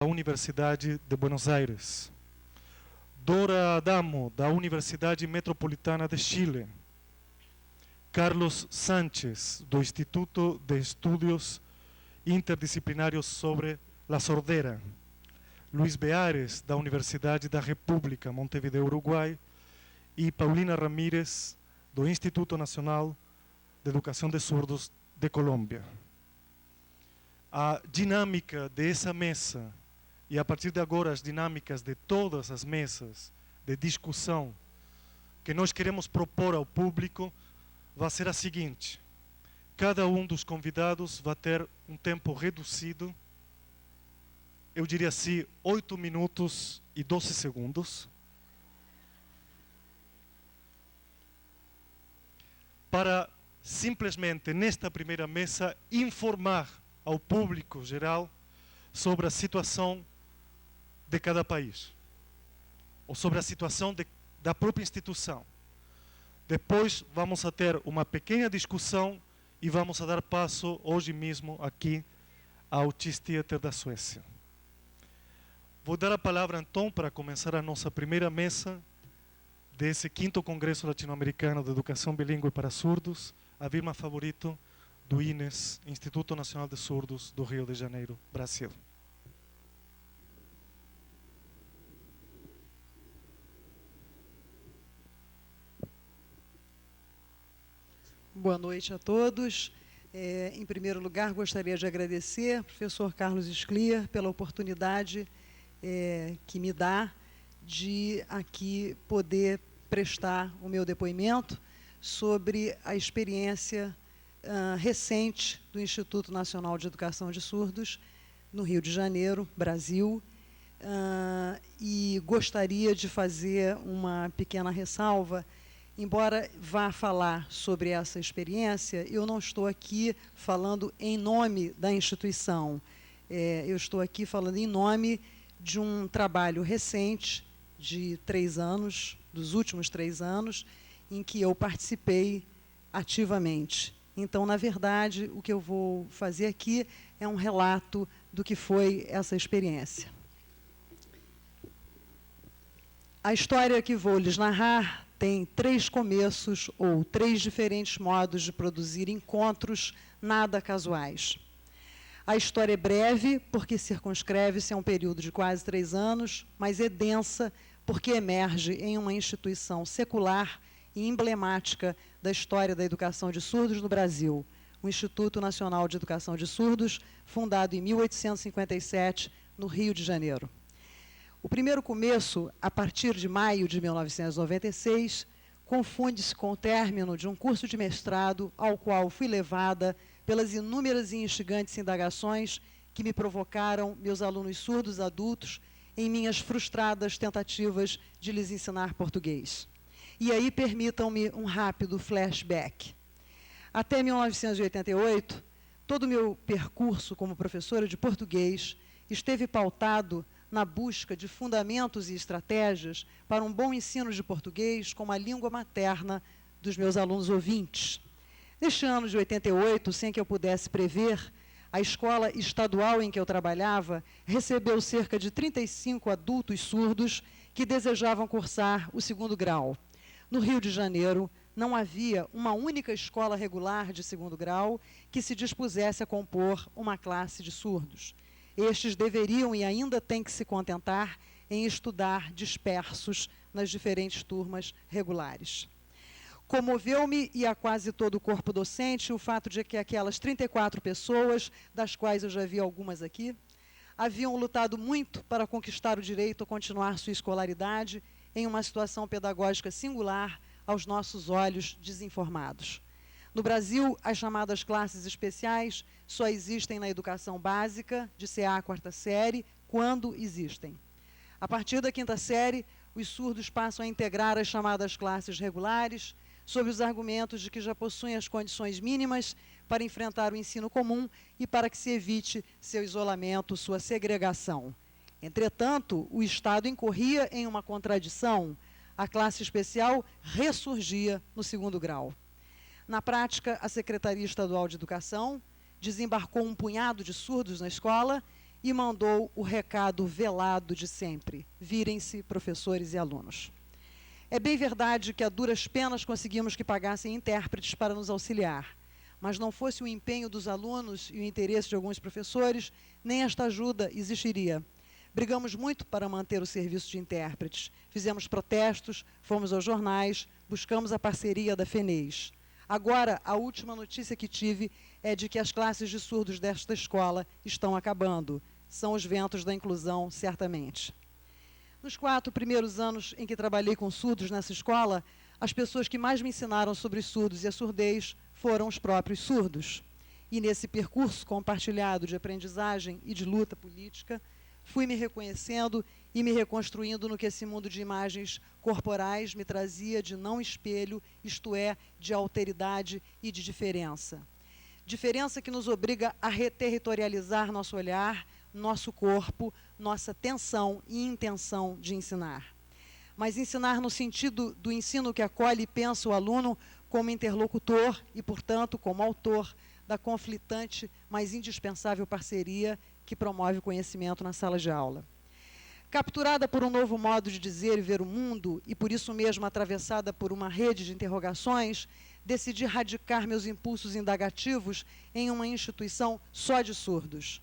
da Universidade de Buenos Aires, Dora Adamo, da Universidade Metropolitana de Chile, Carlos Sánchez, do Instituto de Estudios Interdisciplinários sobre la Sordera, Luiz Beares, da Universidade da República, Montevideo, Uruguai, e Paulina Ramírez, do Instituto Nacional de Educação de Surdos de Colômbia. A dinâmica dessa mesa, e a partir de agora as dinâmicas de todas as mesas de discussão que nós queremos propor ao público, vai ser a seguinte: cada um dos convidados vai ter um tempo reduzido, eu diria assim, 8 minutos e 12 segundos, para simplesmente, nesta primeira mesa, informar ao público geral sobre a situação de cada país, ou sobre a situação da própria instituição. Depois vamos a ter uma pequena discussão e vamos a dar passo hoje mesmo aqui ao Tyst Theater da Suécia. Vou dar a palavra então para começar a nossa primeira mesa desse 5º Congresso Latino-Americano de Educação Bilíngue para Surdos, a Vilma Favorito, do INES, Instituto Nacional de Surdos do Rio de Janeiro, Brasil. Boa noite a todos. Em primeiro lugar, gostaria de agradecer ao professor Carlos Scliar pela oportunidade que me dá de aqui poder prestar o meu depoimento sobre a experiência recente do Instituto Nacional de Educação de Surdos no Rio de Janeiro, Brasil, e gostaria de fazer uma pequena ressalva. Embora vá falar sobre essa experiência, eu não estou aqui falando em nome da instituição. Eu estou aqui falando em nome de um trabalho recente, de 3 anos, dos últimos 3 anos, em que eu participei ativamente. Então, na verdade, o que eu vou fazer aqui é um relato do que foi essa experiência. A história que vou lhes narrar tem 3 começos ou 3 diferentes modos de produzir encontros nada casuais. A história é breve, porque circunscreve-se a um período de quase 3 anos, mas é densa, porque emerge em uma instituição secular e emblemática da história da educação de surdos no Brasil, o Instituto Nacional de Educação de Surdos, fundado em 1857, no Rio de Janeiro. O primeiro começo, a partir de maio de 1996, confunde-se com o término de um curso de mestrado ao qual fui levada pelas inúmeras e instigantes indagações que me provocaram meus alunos surdos adultos em minhas frustradas tentativas de lhes ensinar português. E aí permitam-me um rápido flashback. Até 1988, todo o meu percurso como professora de português esteve pautado na busca de fundamentos e estratégias para um bom ensino de português como a língua materna dos meus alunos ouvintes. Neste ano de 88, sem que eu pudesse prever, a escola estadual em que eu trabalhava recebeu cerca de 35 adultos surdos que desejavam cursar o 2º grau. No Rio de Janeiro, não havia uma única escola regular de 2º grau que se dispusesse a compor uma classe de surdos. Estes deveriam e ainda têm que se contentar em estudar dispersos nas diferentes turmas regulares. Comoveu-me e a quase todo o corpo docente o fato de que aquelas 34 pessoas, das quais eu já vi algumas aqui, haviam lutado muito para conquistar o direito a continuar sua escolaridade em uma situação pedagógica singular aos nossos olhos desinformados. No Brasil, as chamadas classes especiais só existem na educação básica, de CA a 4ª série, quando existem. A partir da 5ª série, os surdos passam a integrar as chamadas classes regulares, sob os argumentos de que já possuem as condições mínimas para enfrentar o ensino comum e para que se evite seu isolamento, sua segregação. Entretanto, o Estado incorria em uma contradição. A classe especial ressurgia no 2º grau. Na prática, a Secretaria Estadual de Educação desembarcou um punhado de surdos na escola e mandou o recado velado de sempre: virem-se, professores e alunos. É bem verdade que a duras penas conseguimos que pagassem intérpretes para nos auxiliar, mas não fosse o empenho dos alunos e o interesse de alguns professores, nem esta ajuda existiria. Brigamos muito para manter o serviço de intérpretes, fizemos protestos, fomos aos jornais, buscamos a parceria da FENES. Agora, a última notícia que tive é de que as classes de surdos desta escola estão acabando. São os ventos da inclusão, certamente. Nos 4 primeiros anos em que trabalhei com surdos nessa escola, as pessoas que mais me ensinaram sobre os surdos e a surdez foram os próprios surdos. E nesse percurso compartilhado de aprendizagem e de luta política, fui me reconhecendo e me reconstruindo no que esse mundo de imagens corporais me trazia de não espelho, isto é, de alteridade e de diferença. Diferença que nos obriga a reterritorializar nosso olhar, nosso corpo, nossa tensão e intenção de ensinar. Mas ensinar no sentido do ensino que acolhe e pensa o aluno como interlocutor e, portanto, como autor da conflitante, mas indispensável parceria que promove o conhecimento na sala de aula. Capturada por um novo modo de dizer e ver o mundo, e por isso mesmo atravessada por uma rede de interrogações, decidi radicar meus impulsos indagativos em uma instituição só de surdos.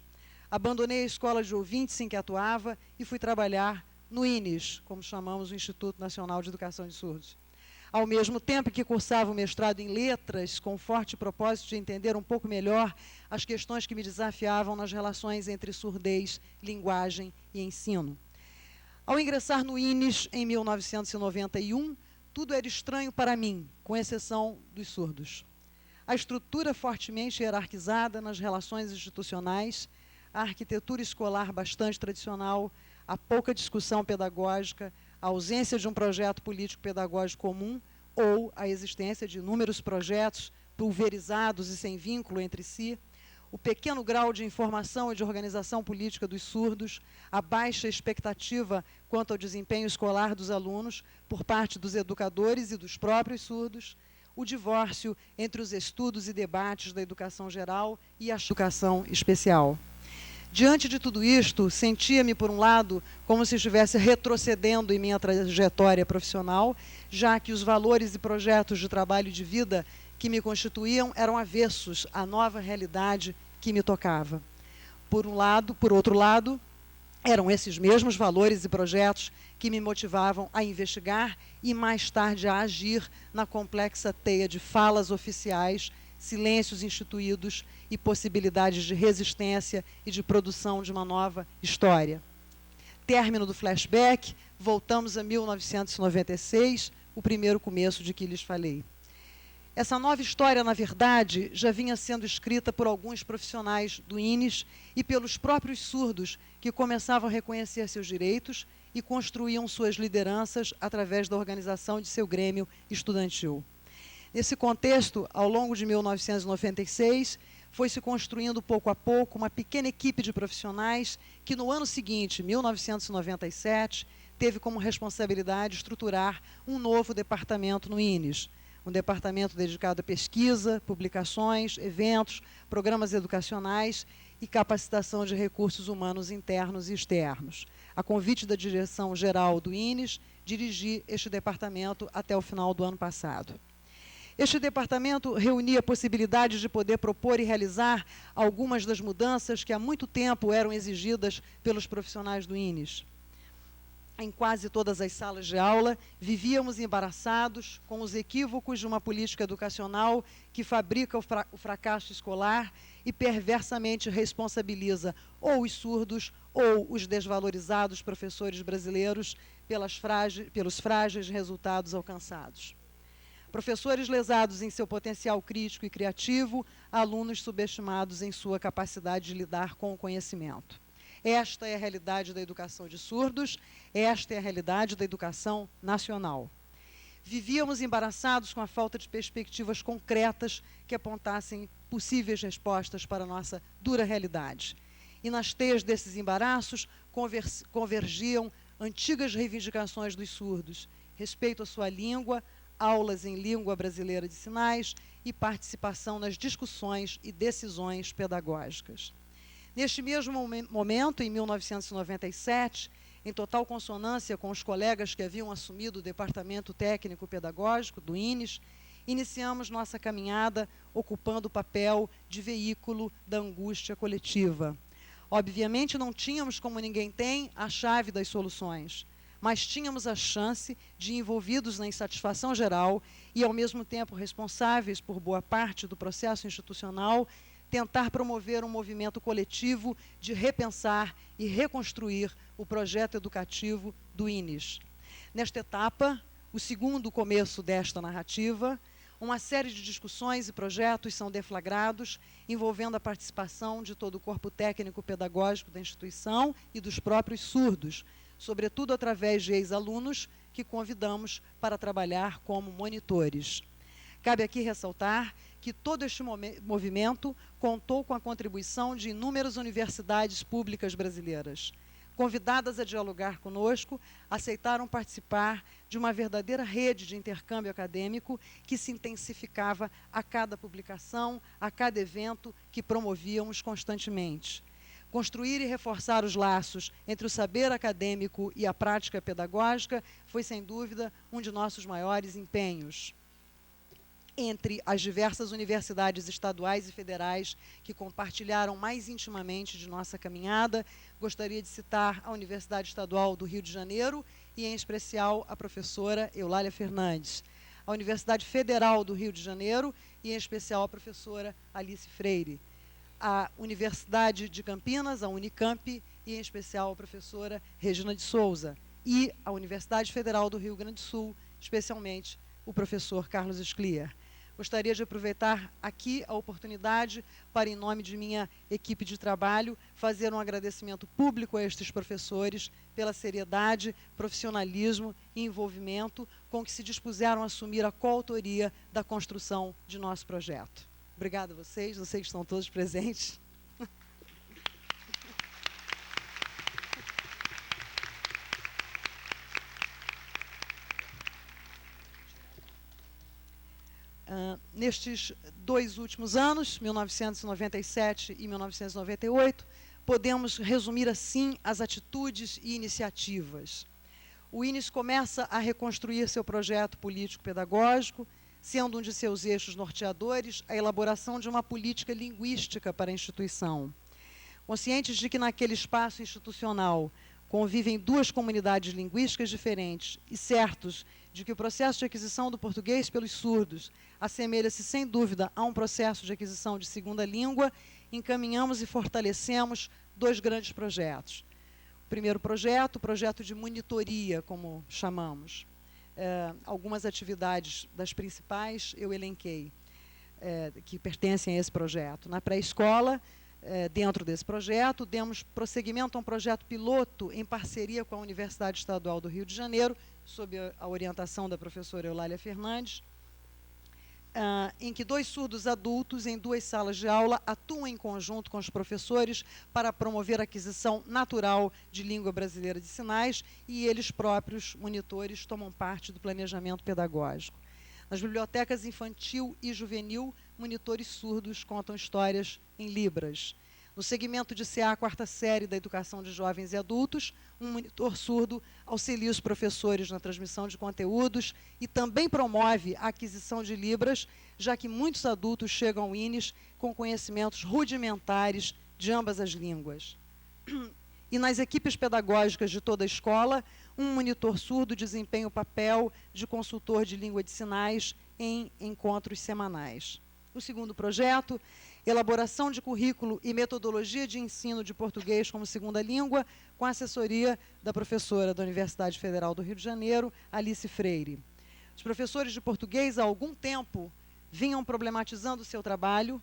Abandonei a escola de ouvintes em que atuava e fui trabalhar no INES, como chamamos o Instituto Nacional de Educação de Surdos. Ao mesmo tempo que cursava o mestrado em letras, com forte propósito de entender um pouco melhor as questões que me desafiavam nas relações entre surdez, linguagem e ensino. Ao ingressar no INES em 1991, tudo era estranho para mim, com exceção dos surdos. A estrutura fortemente hierarquizada nas relações institucionais, a arquitetura escolar bastante tradicional, a pouca discussão pedagógica, a ausência de um projeto político-pedagógico comum ou a existência de inúmeros projetos pulverizados e sem vínculo entre si, o pequeno grau de informação e de organização política dos surdos, a baixa expectativa quanto ao desempenho escolar dos alunos por parte dos educadores e dos próprios surdos, o divórcio entre os estudos e debates da educação geral e a educação especial. Diante de tudo isto, sentia-me, por um lado, como se estivesse retrocedendo em minha trajetória profissional, já que os valores e projetos de trabalho e de vida que me constituíam eram avessos à nova realidade que me tocava. Por outro lado, eram esses mesmos valores e projetos que me motivavam a investigar e mais tarde a agir na complexa teia de falas oficiais, silêncios instituídos e possibilidades de resistência e de produção de uma nova história. Término do flashback, voltamos a 1996, o primeiro começo de que lhes falei. Essa nova história, na verdade, já vinha sendo escrita por alguns profissionais do INES e pelos próprios surdos, que começavam a reconhecer seus direitos e construíam suas lideranças através da organização de seu grêmio estudantil. Nesse contexto, ao longo de 1996, foi se construindo pouco a pouco uma pequena equipe de profissionais que no ano seguinte, 1997, teve como responsabilidade estruturar um novo departamento no INES, um departamento dedicado à pesquisa, publicações, eventos, programas educacionais e capacitação de recursos humanos internos e externos. A convite da direção-geral do INES, dirigi este departamento até o final do ano passado. Este departamento reunia a possibilidade de poder propor e realizar algumas das mudanças que há muito tempo eram exigidas pelos profissionais do INES. Em quase todas as salas de aula, vivíamos embaraçados com os equívocos de uma política educacional que fabrica o fracasso escolar e perversamente responsabiliza ou os surdos ou os desvalorizados professores brasileiros pelos frágeis resultados alcançados. Professores lesados em seu potencial crítico e criativo, alunos subestimados em sua capacidade de lidar com o conhecimento. Esta é a realidade da educação de surdos, esta é a realidade da educação nacional. Vivíamos embaraçados com a falta de perspectivas concretas que apontassem possíveis respostas para a nossa dura realidade. E nas teias desses embaraços convergiam antigas reivindicações dos surdos, respeito à sua língua, aulas em língua brasileira de sinais e participação nas discussões e decisões pedagógicas. Neste mesmo momento, em 1997, em total consonância com os colegas que haviam assumido o Departamento Técnico Pedagógico do INES, iniciamos nossa caminhada ocupando o papel de veículo da angústia coletiva. Obviamente, não tínhamos, como ninguém tem, a chave das soluções, mas tínhamos a chance de, envolvidos na insatisfação geral e, ao mesmo tempo, responsáveis por boa parte do processo institucional, tentar promover um movimento coletivo de repensar e reconstruir o projeto educativo do INES. Nesta etapa, o segundo começo desta narrativa, uma série de discussões e projetos são deflagrados, envolvendo a participação de todo o corpo técnico-pedagógico da instituição e dos próprios surdos, sobretudo através de ex-alunos que convidamos para trabalhar como monitores. Cabe aqui ressaltar que todo este movimento contou com a contribuição de inúmeras universidades públicas brasileiras. Convidadas a dialogar conosco, aceitaram participar de uma verdadeira rede de intercâmbio acadêmico que se intensificava a cada publicação, a cada evento que promovíamos constantemente. Construir e reforçar os laços entre o saber acadêmico e a prática pedagógica foi, sem dúvida, um de nossos maiores empenhos. Entre as diversas universidades estaduais e federais que compartilharam mais intimamente de nossa caminhada, gostaria de citar a Universidade Estadual do Rio de Janeiro e, em especial, a professora Eulália Fernandes, a Universidade Federal do Rio de Janeiro e, em especial, a professora Alice Freire, a Universidade de Campinas, a Unicamp, e, em especial, a professora Regina de Souza, e a Universidade Federal do Rio Grande do Sul, especialmente o professor Carlos Scliar. Gostaria de aproveitar aqui a oportunidade para, em nome de minha equipe de trabalho, fazer um agradecimento público a estes professores pela seriedade, profissionalismo e envolvimento com que se dispuseram a assumir a coautoria da construção de nosso projeto. Obrigada a vocês, eu sei que estão todos presentes. Nestes 2 últimos anos, 1997 e 1998, podemos resumir assim as atitudes e iniciativas. O INES começa a reconstruir seu projeto político-pedagógico, sendo um de seus eixos norteadores a elaboração de uma política linguística para a instituição. Conscientes de que naquele espaço institucional convivem 2 comunidades linguísticas diferentes e certos de que o processo de aquisição do português pelos surdos assemelha-se, sem dúvida, a um processo de aquisição de segunda língua, encaminhamos e fortalecemos 2 grandes projetos. O primeiro projeto, o projeto de monitoria, como chamamos. Algumas atividades das principais eu elenquei, que pertencem a esse projeto. Na pré-escola, dentro desse projeto, demos prosseguimento a um projeto piloto em parceria com a Universidade Estadual do Rio de Janeiro, sob a orientação da professora Eulália Fernandes, em que 2 surdos adultos em 2 salas de aula atuam em conjunto com os professores para promover a aquisição natural de língua brasileira de sinais e eles próprios, monitores, tomam parte do planejamento pedagógico. Nas bibliotecas infantil e juvenil, monitores surdos contam histórias em libras. No segmento de CA, 4ª série da educação de jovens e adultos, um monitor surdo auxilia os professores na transmissão de conteúdos e também promove a aquisição de libras, já que muitos adultos chegam ao INES com conhecimentos rudimentares de ambas as línguas. E nas equipes pedagógicas de toda a escola, um monitor surdo desempenha o papel de consultor de língua de sinais em encontros semanais. O segundo projeto, elaboração de currículo e metodologia de ensino de português como segunda língua, com a assessoria da professora da Universidade Federal do Rio de Janeiro, Alice Freire. Os professores de português, há algum tempo, vinham problematizando o seu trabalho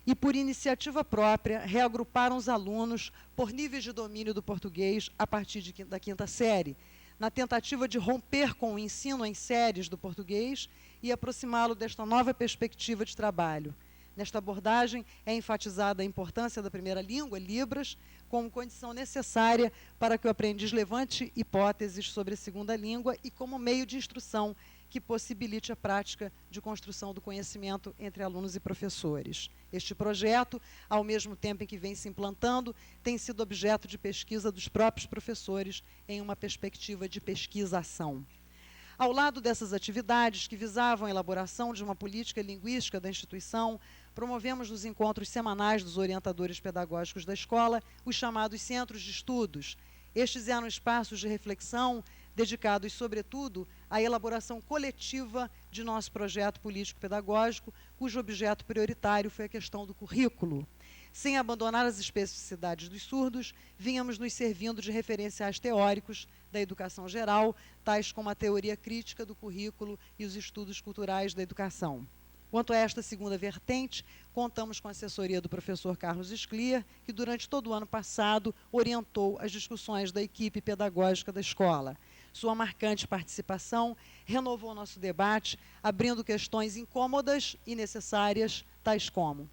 e, por iniciativa própria, reagruparam os alunos por níveis de domínio do português a partir da 5ª série, na tentativa de romper com o ensino em séries do português e aproximá-lo desta nova perspectiva de trabalho. Nesta abordagem, é enfatizada a importância da primeira língua, Libras, como condição necessária para que o aprendiz levante hipóteses sobre a segunda língua e como meio de instrução que possibilite a prática de construção do conhecimento entre alunos e professores. Este projeto, ao mesmo tempo em que vem se implantando, tem sido objeto de pesquisa dos próprios professores em uma perspectiva de pesquisa-ação. Ao lado dessas atividades que visavam a elaboração de uma política linguística da instituição, promovemos nos encontros semanais dos orientadores pedagógicos da escola os chamados centros de estudos. Estes eram espaços de reflexão dedicados, sobretudo, à elaboração coletiva de nosso projeto político-pedagógico, cujo objeto prioritário foi a questão do currículo. Sem abandonar as especificidades dos surdos, vínhamos nos servindo de referenciais teóricos da educação geral, tais como a teoria crítica do currículo e os estudos culturais da educação. Quanto a esta segunda vertente, contamos com a assessoria do professor Carlos Scliar, que durante todo o ano passado orientou as discussões da equipe pedagógica da escola. Sua marcante participação renovou nosso debate, abrindo questões incômodas e necessárias, tais como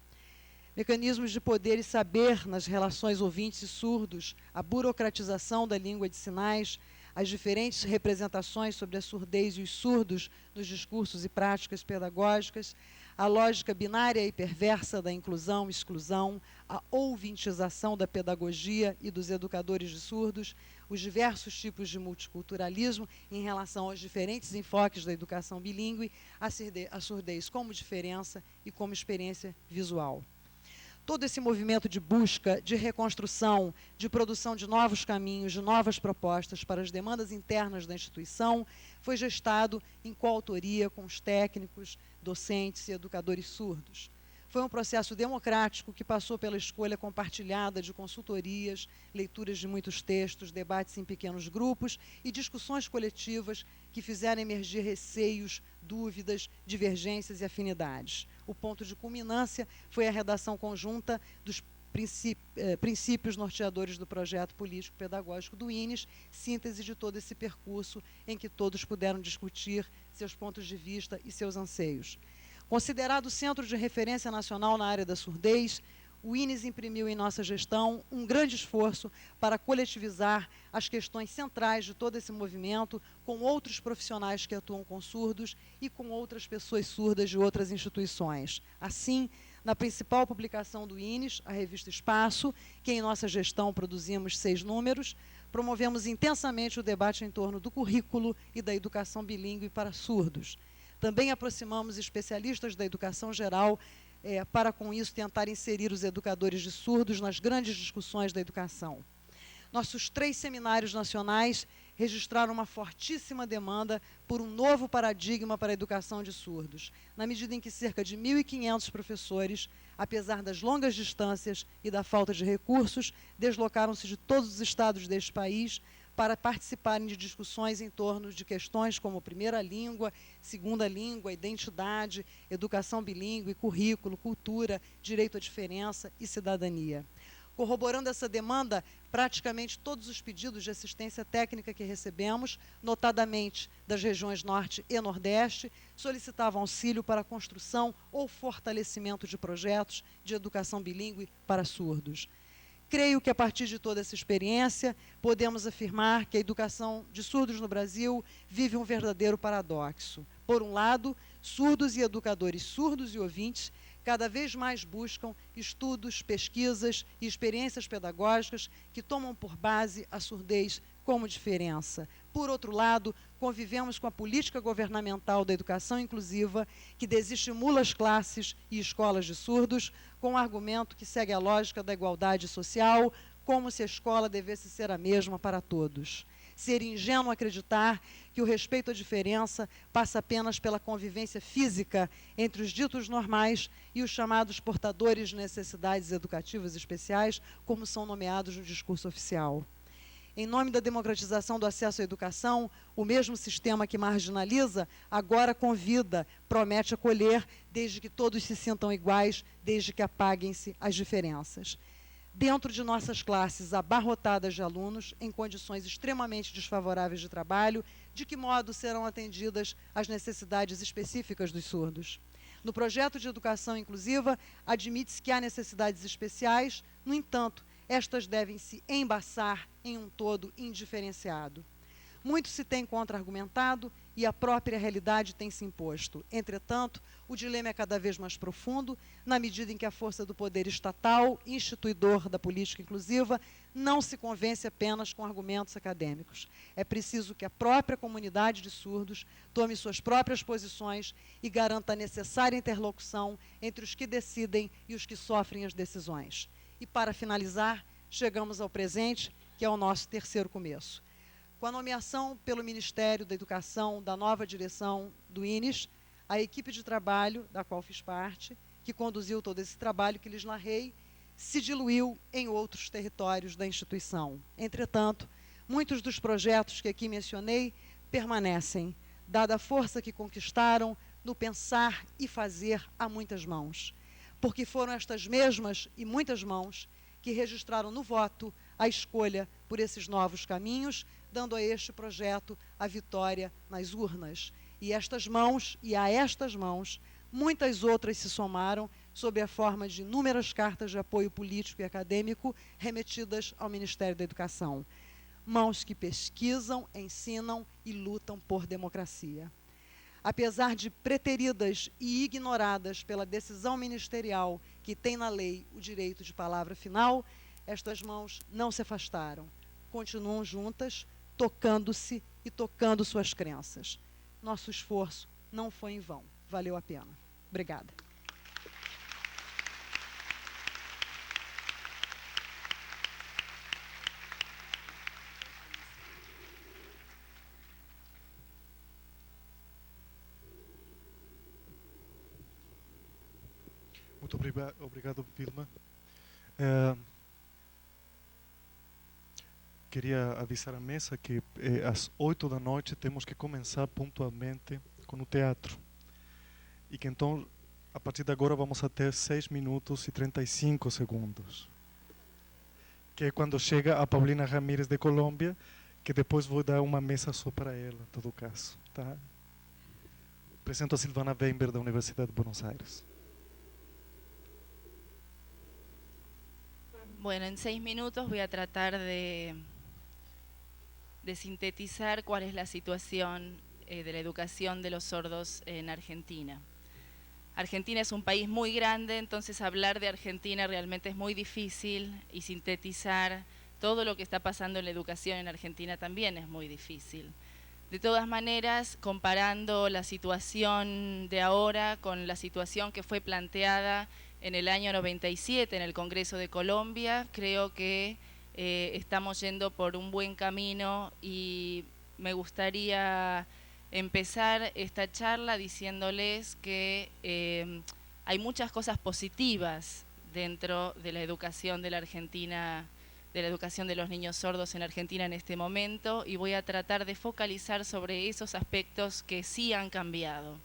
mecanismos de poder e saber nas relações ouvintes e surdos, a burocratização da língua de sinais, as diferentes representações sobre a surdez e os surdos nos discursos e práticas pedagógicas, a lógica binária e perversa da inclusão e exclusão, a ouvintização da pedagogia e dos educadores de surdos, os diversos tipos de multiculturalismo em relação aos diferentes enfoques da educação bilíngue, a surdez como diferença e como experiência visual. Todo esse movimento de busca, de reconstrução, de produção de novos caminhos, de novas propostas para as demandas internas da instituição, foi gestado em coautoria com os técnicos, docentes e educadores surdos. Foi um processo democrático que passou pela escolha compartilhada de consultorias, leituras de muitos textos, debates em pequenos grupos e discussões coletivas que fizeram emergir receios, dúvidas, divergências e afinidades. O ponto de culminância foi a redação conjunta dos princípios norteadores do projeto político-pedagógico do INES, síntese de todo esse percurso em que todos puderam discutir seus pontos de vista e seus anseios. Considerado centro de referência nacional na área da surdez, o INES imprimiu em nossa gestão um grande esforço para coletivizar as questões centrais de todo esse movimento com outros profissionais que atuam com surdos e com outras pessoas surdas de outras instituições. Assim, na principal publicação do INES, a revista Espaço, que em nossa gestão produzimos 6 números, promovemos intensamente o debate em torno do currículo e da educação bilíngue para surdos. Também aproximamos especialistas da educação geral para, com isso, tentar inserir os educadores de surdos nas grandes discussões da educação. Nossos 3 seminários nacionais registraram uma fortíssima demanda por um novo paradigma para a educação de surdos, na medida em que cerca de 1.500 professores, apesar das longas distâncias e da falta de recursos, deslocaram-se de todos os estados deste país para participarem de discussões em torno de questões como primeira língua, segunda língua, identidade, educação bilíngue, currículo, cultura, direito à diferença e cidadania. Corroborando essa demanda, praticamente todos os pedidos de assistência técnica que recebemos, notadamente das regiões Norte e Nordeste, solicitavam auxílio para a construção ou fortalecimento de projetos de educação bilíngue para surdos. Creio que, a partir de toda essa experiência, podemos afirmar que a educação de surdos no Brasil vive um verdadeiro paradoxo. Por um lado, surdos e educadores surdos e ouvintes cada vez mais buscam estudos, pesquisas e experiências pedagógicas que tomam por base a surdez como diferença. Por outro lado, convivemos com a política governamental da educação inclusiva, que desestimula as classes e escolas de surdos, com o argumento que segue a lógica da igualdade social, como se a escola devesse ser a mesma para todos. Seria ingênuo acreditar que o respeito à diferença passa apenas pela convivência física entre os ditos normais e os chamados portadores de necessidades educativas especiais, como são nomeados no discurso oficial. Em nome da democratização do acesso à educação, o mesmo sistema que marginaliza, agora convida, promete acolher, desde que todos se sintam iguais, desde que apaguem-se as diferenças. Dentro de nossas classes abarrotadas de alunos, em condições extremamente desfavoráveis de trabalho, de que modo serão atendidas as necessidades específicas dos surdos? No projeto de educação inclusiva, admite-se que há necessidades especiais, no entanto, estas devem se embaçar em um todo indiferenciado. Muito se tem contra-argumentado e a própria realidade tem se imposto. Entretanto, o dilema é cada vez mais profundo, na medida em que a força do poder estatal, instituidor da política inclusiva, não se convence apenas com argumentos acadêmicos. É preciso que a própria comunidade de surdos tome suas próprias posições e garanta a necessária interlocução entre os que decidem e os que sofrem as decisões. E, para finalizar, chegamos ao presente, que é o nosso terceiro começo. Com a nomeação pelo Ministério da Educação da nova direção do INES, a equipe de trabalho, da qual fiz parte, que conduziu todo esse trabalho que lhes narrei, se diluiu em outros territórios da instituição. Entretanto, muitos dos projetos que aqui mencionei permanecem, dada a força que conquistaram no pensar e fazer a muitas mãos. Porque foram estas mesmas e muitas mãos que registraram no voto a escolha por esses novos caminhos, dando a este projeto a vitória nas urnas. E a estas mãos, muitas outras se somaram sob a forma de inúmeras cartas de apoio político e acadêmico remetidas ao Ministério da Educação. Mãos que pesquisam, ensinam e lutam por democracia. Apesar de preteridas e ignoradas pela decisão ministerial que tem na lei o direito de palavra final, estas mãos não se afastaram, continuam juntas, tocando-se e tocando suas crenças. Nosso esforço não foi em vão, valeu a pena. Obrigada. Muito obrigado, Vilma. Queria avisar a mesa que às 8 da noite temos que começar pontualmente com o teatro. E que então, a partir de agora, vamos até 6 minutos e 35 segundos. Que é quando chega a Paulina Ramírez de Colômbia, que depois vou dar uma mesa só para ela, em todo caso. Tá? Apresento a Silvana Weinberg, da Universidade de Buenos Aires. Bueno, en 6 minutos voy a tratar de sintetizar cuál es la situación de la educación de los sordos en Argentina. Argentina es un país muy grande, entonces hablar de Argentina realmente es muy difícil y sintetizar todo lo que está pasando en la educación en Argentina también es muy difícil. De todas maneras, comparando la situación de ahora con la situación que fue planteada en el año 97 en el Congreso de Colombia, creo que estamos yendo por un buen camino y me gustaría empezar esta charla diciéndoles que hay muchas cosas positivas dentro de la educación de la Argentina, de la educación de los niños sordos en Argentina en este momento, y voy a tratar de focalizar sobre esos aspectos que sí han cambiado.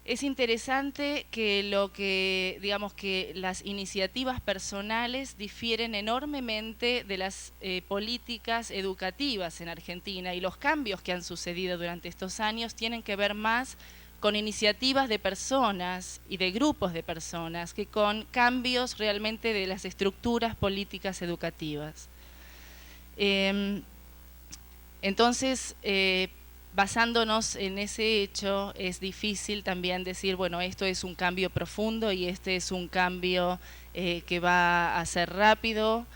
Es interesante que digamos que las iniciativas personales difieren enormemente de las políticas educativas en Argentina, y los cambios que han sucedido durante estos años tienen que ver más con iniciativas de personas y de grupos de personas que con cambios realmente de las estructuras políticas educativas. Entonces, basándonos en ese hecho, es difícil también decir, bueno, esto es un cambio profundo y este es un cambio que va a ser rápido,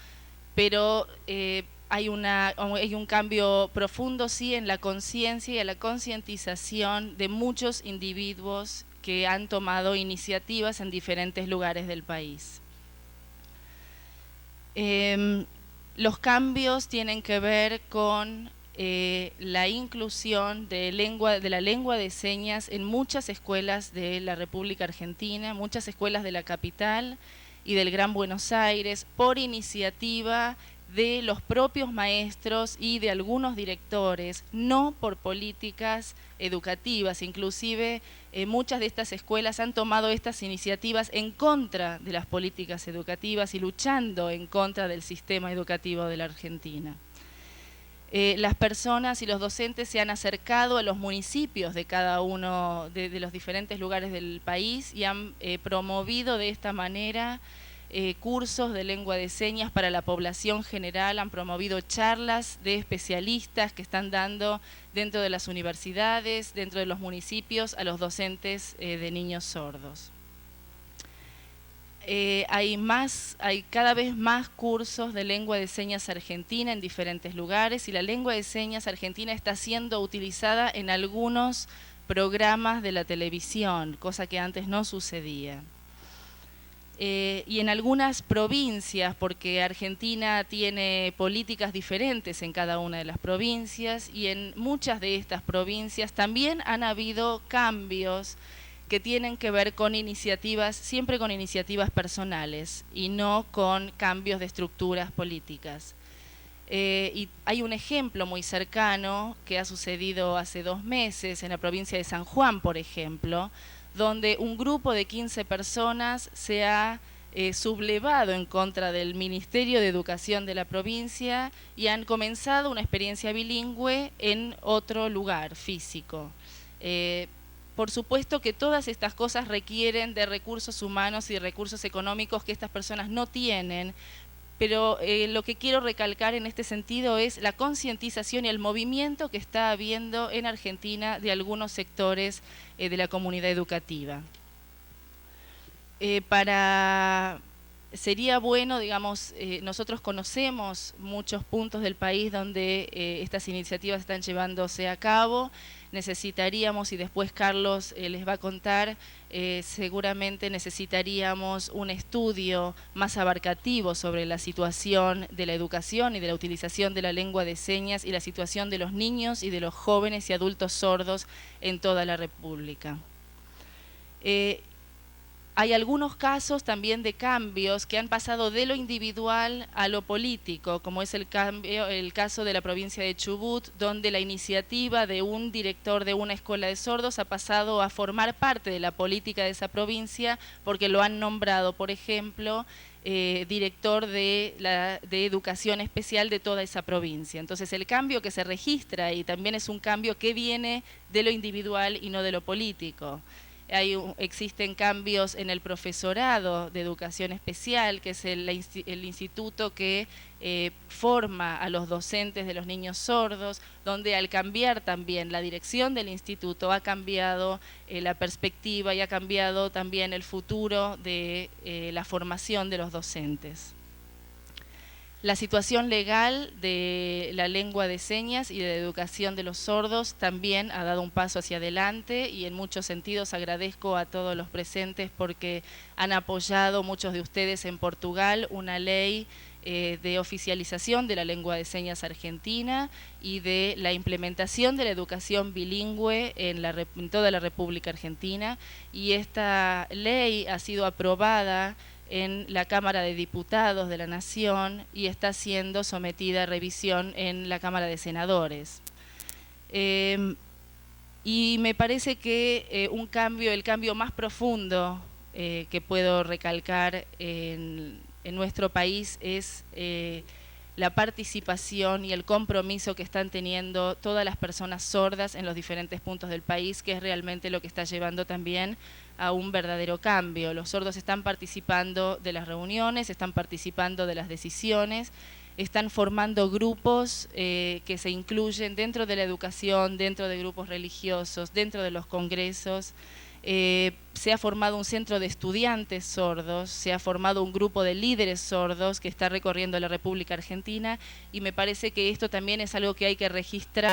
pero hay un cambio profundo, sí, en la conciencia y en la concientización de muchos individuos que han tomado iniciativas en diferentes lugares del país. Los cambios tienen que ver con la inclusión de la lengua de señas en muchas escuelas de la República Argentina, muchas escuelas de la capital y del Gran Buenos Aires, por iniciativa de los propios maestros y de algunos directores, no por políticas educativas. Inclusive muchas de estas escuelas han tomado estas iniciativas en contra de las políticas educativas y luchando en contra del sistema educativo de la Argentina. Las personas y los docentes se han acercado a los municipios de cada uno de los diferentes lugares del país y han promovido de esta manera cursos de lengua de señas para la población general, han promovido charlas de especialistas que están dando dentro de las universidades, dentro de los municipios, a los docentes de niños sordos. Hay cada vez más cursos de lengua de señas argentina en diferentes lugares y la lengua de señas argentina está siendo utilizada en algunos programas de la televisión, cosa que antes no sucedía. Y en algunas provincias, porque Argentina tiene políticas diferentes en cada una de las provincias, y en muchas de estas provincias también han habido cambios que tienen que ver con iniciativas, siempre con iniciativas personales y no con cambios de estructuras políticas. Y hay un ejemplo muy cercano que ha sucedido hace 2 meses en la provincia de San Juan, por ejemplo, donde un grupo de 15 personas se ha sublevado en contra del Ministerio de Educación de la provincia y han comenzado una experiencia bilingüe en otro lugar físico. Por supuesto que todas estas cosas requieren de recursos humanos y recursos económicos que estas personas no tienen, pero lo que quiero recalcar en este sentido es la concientización y el movimiento que está habiendo en Argentina de algunos sectores de la comunidad educativa. Sería bueno, digamos, nosotros conocemos muchos puntos del país donde estas iniciativas están llevándose a cabo. Necesitaríamos, y después Carlos les va a contar, seguramente necesitaríamos un estudio más abarcativo sobre la situación de la educación y de la utilización de la lengua de señas y la situación de los niños y de los jóvenes y adultos sordos en toda la República. Hay algunos casos también de cambios que han pasado de lo individual a lo político, como es el caso de la provincia de Chubut, donde la iniciativa de un director de una escuela de sordos ha pasado a formar parte de la política de esa provincia, porque lo han nombrado, por ejemplo, director de educación especial de toda esa provincia. Entonces el cambio que se registra y también es un cambio que viene de lo individual y no de lo político. Existen cambios en el profesorado de educación especial, que es el instituto que forma a los docentes de los niños sordos, donde al cambiar también la dirección del instituto ha cambiado la perspectiva y ha cambiado también el futuro de la formación de los docentes. La situación legal de la lengua de señas y de la educación de los sordos también ha dado un paso hacia adelante y en muchos sentidos agradezco a todos los presentes porque han apoyado, muchos de ustedes en Portugal, una ley de oficialización de la lengua de señas argentina y de la implementación de la educación bilingüe en toda la República Argentina, y esta ley ha sido aprobada en la Cámara de Diputados de la Nación y está siendo sometida a revisión en la Cámara de Senadores. Y me parece que el cambio más profundo que puedo recalcar en nuestro país es la participación y el compromiso que están teniendo todas las personas sordas en los diferentes puntos del país, que es realmente lo que está llevando también a un verdadero cambio. Los sordos están participando de las reuniones, están participando de las decisiones, están formando grupos que se incluyen dentro de la educación, dentro de grupos religiosos, dentro de los congresos. Se ha formado un centro de estudiantes sordos, se ha formado un grupo de líderes sordos que está recorriendo la República Argentina, y me parece que esto también es algo que hay que registrar